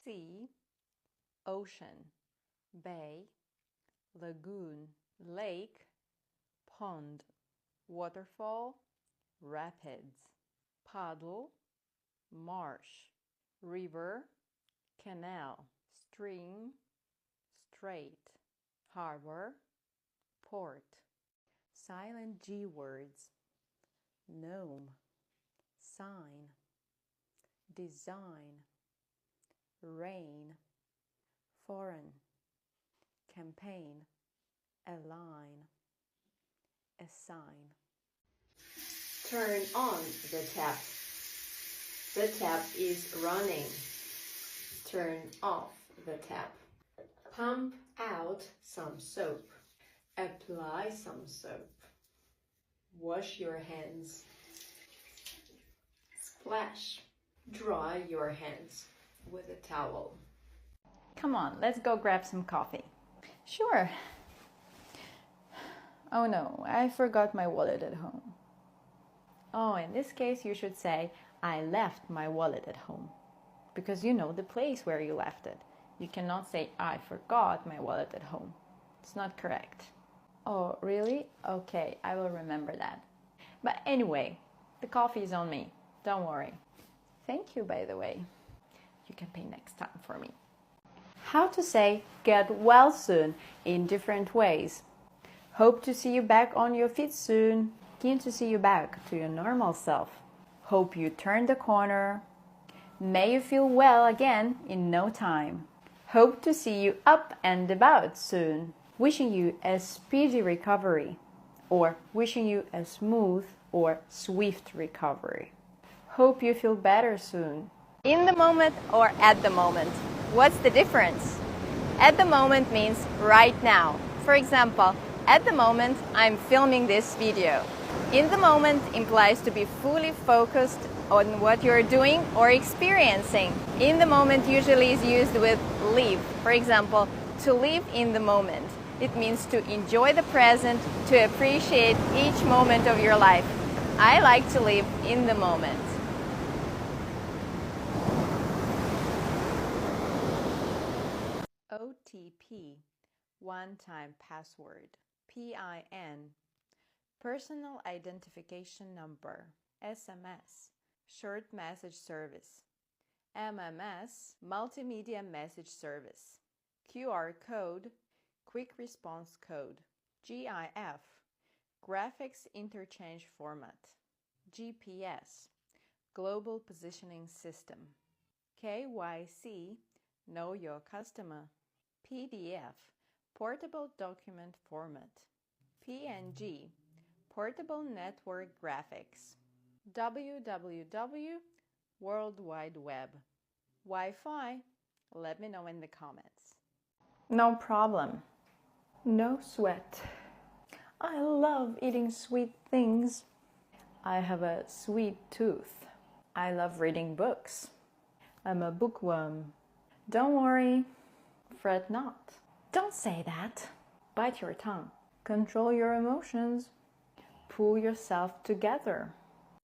sea, ocean, bay, lagoon, lake, pond, waterfall, rapids, puddle, marsh, river, canal, stream, strait, harbor, port. Silent G words: gnome, sign, design, rain, foreign, campaign, align, assign. Turn on the tap. The tap is running. Turn off the tap. Pump out some soap. Apply some soap. Wash your hands. Splash. Dry your hands with a towel. Come on, let's go grab some coffee. Sure. Oh no, I forgot my wallet at home. Oh, in this case you should say, I left my wallet at home. Because you know the place where you left it. You cannot say, I forgot my wallet at home. It's not correct. Oh, really? Okay, I will remember that. But anyway, the coffee is on me. Don't worry. Thank you, by the way. You can pay next time for me. How to say get well soon in different ways. Hope to see you back on your feet soon. Keen to see you back to your normal self. Hope you turn the corner. May you feel well again in no time. Hope to see you up and about soon. Wishing you a speedy recovery, or wishing you a smooth or swift recovery. Hope you feel better soon. In the moment or at the moment? What's the difference? At the moment means right now. For example, at the moment I'm filming this video. In the moment implies to be fully focused on what you're doing or experiencing. In the moment usually is used with live. For example, to live in the moment. It means to enjoy the present, to appreciate each moment of your life. I like to live in the moment. OTP, one-time password. PIN, personal identification number. SMS, short message service. MMS, multimedia message service. QR code, quick response code. GIF, graphics interchange format. GPS, global positioning system. KYC, know your customer. PDF, portable document format. PNG, portable network graphics. www, World Wide Web. Wi-Fi, let me know in the comments. No problem. No sweat. I love eating sweet things. I have a sweet tooth. I love reading books. I'm a bookworm. Don't worry. Fret not. Don't say that. Bite your tongue. Control your emotions. Pull yourself together.